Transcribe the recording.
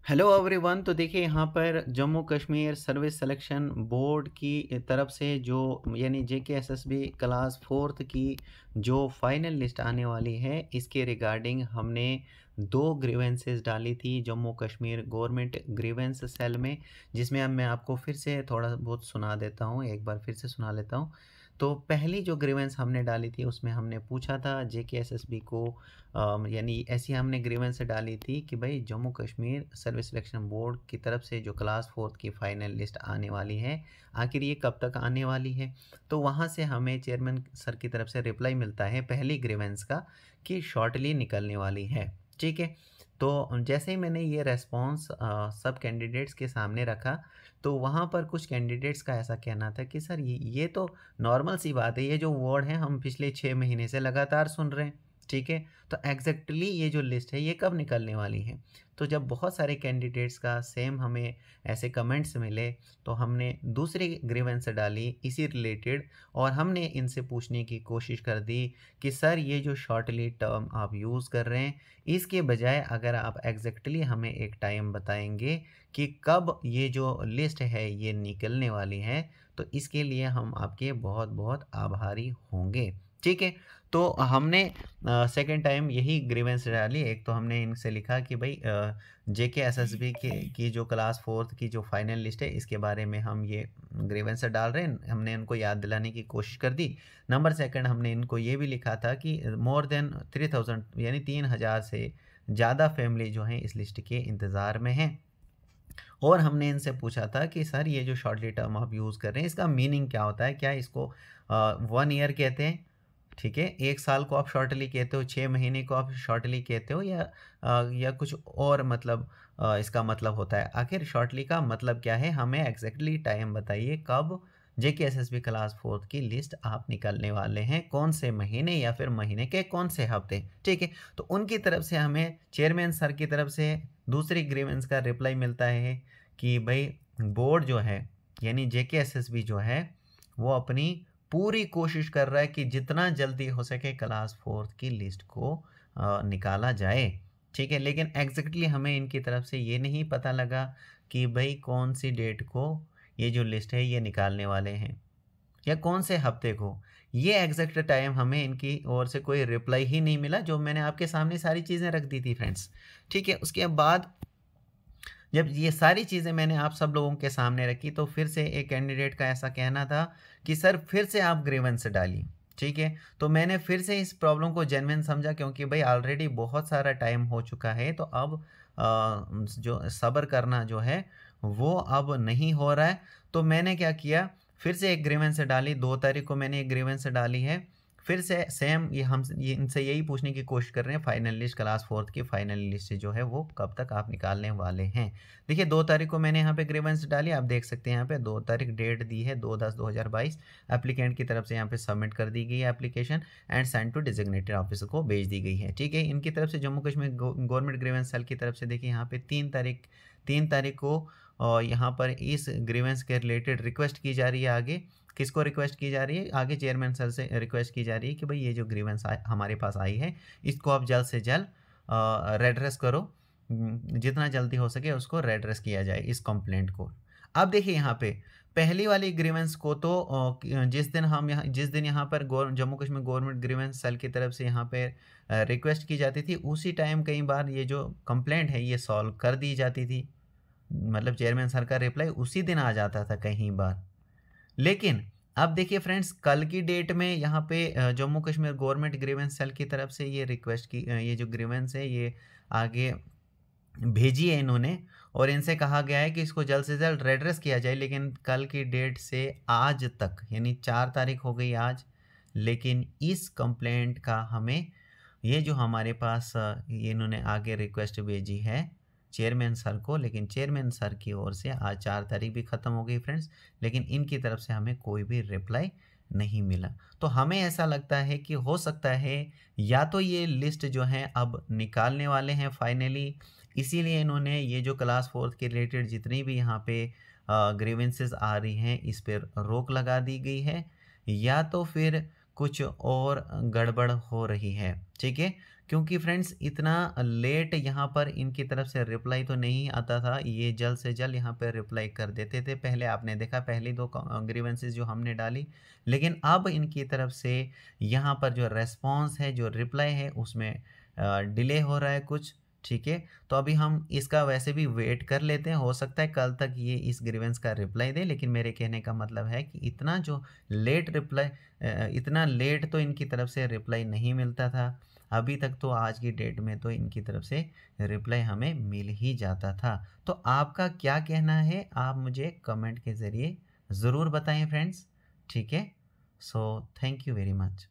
Hello everyone. तो देखिए यहाँ पर Jammu Kashmir service selection board की तरफ से जो यानी जेकेएसएसबी क्लास फोर्थ की जो फाइनल लिस्ट आने वाली है, इसके रिगार्डिंग हमने दो ग्रीवेंसेस डाली थी Jammu Kashmir government grievance cell में, जिसमें अब मैं आपको फिर से थोड़ा बहुत सुना देता हूँ, एक बार फिर से सुना लेता हूँ। तो पहली जो ग्रीवेंस हमने डाली थी उसमें हमने पूछा था जेकेएसएसबी को, यानी ऐसी हमने ग्रीवेंस डाली थी कि भाई Jammu Kashmir service selection board की तरफ से जो क्लास फोर्थ की फ़ाइनल लिस्ट आने वाली है, आखिर ये कब तक आने वाली है। तो वहाँ से हमें चेयरमैन सर की तरफ से रिप्लाई मिलता है पहली ग्रीवेंस का कि शॉर्टली निकलने वाली है। ठीक है। तो जैसे ही मैंने ये रेस्पॉन्स सब कैंडिडेट्स के सामने रखा, तो वहाँ पर कुछ कैंडिडेट्स का ऐसा कहना था कि सर ये तो नॉर्मल सी बात है, ये जो वर्ड है हम पिछले 6 महीने से लगातार सुन रहे हैं। ठीक है। तो एग्जैक्टली ये जो लिस्ट है ये कब निकलने वाली है। तो जब बहुत सारे कैंडिडेट्स का सेम हमें ऐसे कमेंट्स मिले, तो हमने दूसरी ग्रीवेंस डाली इसी रिलेटेड, और हमने इनसे पूछने की कोशिश कर दी कि सर ये जो शॉर्टली टर्म आप यूज़ कर रहे हैं, इसके बजाय अगर आप एग्जैक्टली हमें एक टाइम बताएंगे कि कब ये जो लिस्ट है ये निकलने वाली है, तो इसके लिए हम आपके बहुत बहुत आभारी होंगे। ठीक है। तो हमने सेकंड टाइम यही ग्रीवेंस डाली। एक तो हमने इनसे लिखा कि भाई जेकेएसएसबी की जो क्लास फोर्थ की जो फाइनल लिस्ट है, इसके बारे में हम ये ग्रीवेंस डाल रहे हैं, हमने इनको याद दिलाने की कोशिश कर दी। नंबर सेकंड हमने इनको ये भी लिखा था कि मोर देन 3000 यानी 3000 से ज़्यादा फैमिली जो हैं इस लिस्ट के इंतज़ार में हैं। और हमने इनसे पूछा था कि सर ये जो शॉर्टली टर्म आप यूज़ कर रहे हैं इसका मीनिंग क्या होता है, क्या इसको 1 ईयर कहते हैं, ठीक है, 1 साल को आप शॉर्टली कहते हो, 6 महीने को आप शॉर्टली कहते हो, या कुछ और मतलब इसका मतलब होता है। आखिर शॉर्टली का मतलब क्या है, हमें एग्जैक्टली टाइम बताइए कब जेकेएसएसबी क्लास फोर्थ की लिस्ट आप निकालने वाले हैं, कौन से महीने या फिर महीने के कौन से हफ्ते। ठीक है। तो उनकी तरफ से हमें चेयरमैन सर की तरफ से दूसरी ग्रीवेंस का रिप्लाई मिलता है कि भाई बोर्ड जो है यानी जेकेएसएसबी जो है वो अपनी पूरी कोशिश कर रहा है कि जितना जल्दी हो सके क्लास फोर्थ की लिस्ट को निकाला जाए। ठीक है। लेकिन एग्जैक्टली हमें इनकी तरफ से ये नहीं पता लगा कि भाई कौन सी डेट को ये जो लिस्ट है ये निकालने वाले हैं, या कौन से हफ्ते को। ये एग्जैक्ट टाइम हमें इनकी ओर से कोई रिप्लाई ही नहीं मिला, जो मैंने आपके सामने सारी चीज़ें रख दी थी फ्रेंड्स। ठीक है। उसके बाद जब ये सारी चीज़ें मैंने आप सब लोगों के सामने रखी, तो फिर से एक कैंडिडेट का ऐसा कहना था कि सर फिर से आप ग्रीवेंस डालिए। ठीक है। तो मैंने फिर से इस प्रॉब्लम को जेन्युइन समझा, क्योंकि भाई ऑलरेडी बहुत सारा टाइम हो चुका है, तो अब जो सब्र करना जो है वो अब नहीं हो रहा है। तो मैंने क्या किया, फिर से एक ग्रीवेंस डाली, 2 तारीख को मैंने एक ग्रीवेंस डाली है। फिर से सेम ये इनसे यही पूछने की कोशिश कर रहे हैं फाइनल लिस्ट क्लास फोर्थ की फाइनल लिस्ट जो है वो कब तक आप निकालने वाले हैं। देखिए 2 तारीख को मैंने यहाँ पे ग्रीवेंस डाली, आप देख सकते हैं यहाँ पे 2 तारीख डेट दी है, 2/10/2022। एप्लीकेंट की तरफ से यहाँ पे सबमिट कर दी गई है application, and send to designated officer को भेज दी गई है। ठीक है। इनकी तरफ से Jammu Kashmir government grievance cell की तरफ से देखिए यहाँ पे 3 तारीख को और यहाँ पर इस ग्रीवेंस के रिलेटेड रिक्वेस्ट की जा रही है। आगे किसको रिक्वेस्ट की जा रही है, आगे चेयरमैन सर से रिक्वेस्ट की जा रही है कि भाई ये जो ग्रीवेंस हमारे पास आई है इसको आप जल्द से जल्द रेड्रेस करो, जितना जल्दी हो सके उसको रेड्रेस किया जाए इस कंप्लेंट को। अब देखिए यहाँ पे पहली वाली ग्रीवेंस को तो जिस दिन यहाँ पर Jammu Kashmir government grievance cell की तरफ से यहाँ पे रिक्वेस्ट की जाती थी, उसी टाइम कई बार ये जो कंप्लेंट है ये सॉल्व कर दी जाती थी, मतलब चेयरमैन सर का रिप्लाई उसी दिन आ जाता था कई बार। लेकिन अब देखिए फ्रेंड्स, कल की डेट में यहाँ पे Jammu Kashmir government grievance cell की तरफ से ये रिक्वेस्ट की, ये जो ग्रीवेंस है ये आगे भेजी है इन्होंने, और इनसे कहा गया है कि इसको जल्द से जल्द रेड्रेस किया जाए। लेकिन कल की डेट से आज तक यानी 4 तारीख हो गई आज, लेकिन इस कंप्लेंट का हमें ये जो हमारे पास ये इन्होंने आगे रिक्वेस्ट भेजी है चेयरमैन सर को, लेकिन चेयरमैन सर की ओर से आज 4 तारीख भी ख़त्म हो गई फ्रेंड्स, लेकिन इनकी तरफ से हमें कोई भी रिप्लाई नहीं मिला। तो हमें ऐसा लगता है कि हो सकता है या तो ये लिस्ट जो है अब निकालने वाले हैं फाइनली, इसीलिए इन्होंने ये जो क्लास फोर्थ के रिलेटेड जितनी भी यहाँ पे ग्रीवेंसेस आ रही हैं इस पर रोक लगा दी गई है, या तो फिर कुछ और गड़बड़ हो रही है। ठीक है। क्योंकि फ्रेंड्स इतना लेट यहाँ पर इनकी तरफ से रिप्लाई तो नहीं आता था, ये जल्द से जल्द यहाँ पर रिप्लाई कर देते थे। पहले आपने देखा पहली 2 ग्रीवेंसेस जो हमने डाली, लेकिन अब इनकी तरफ से यहाँ पर जो रिस्पॉन्स है, जो रिप्लाई है उसमें डिले हो रहा है कुछ, ठीक है। तो अभी हम इसका वैसे भी वेट कर लेते हैं, हो सकता है कल तक ये इस ग्रीवेंस का रिप्लाई दे, लेकिन मेरे कहने का मतलब है कि इतना जो लेट रिप्लाई, इतना लेट तो इनकी तरफ से रिप्लाई नहीं मिलता था अभी तक। तो आज की डेट में तो इनकी तरफ से रिप्लाई हमें मिल ही जाता था। तो आपका क्या कहना है, आप मुझे कमेंट के ज़रिए ज़रूर बताएं फ्रेंड्स, ठीक है। So thank you very much.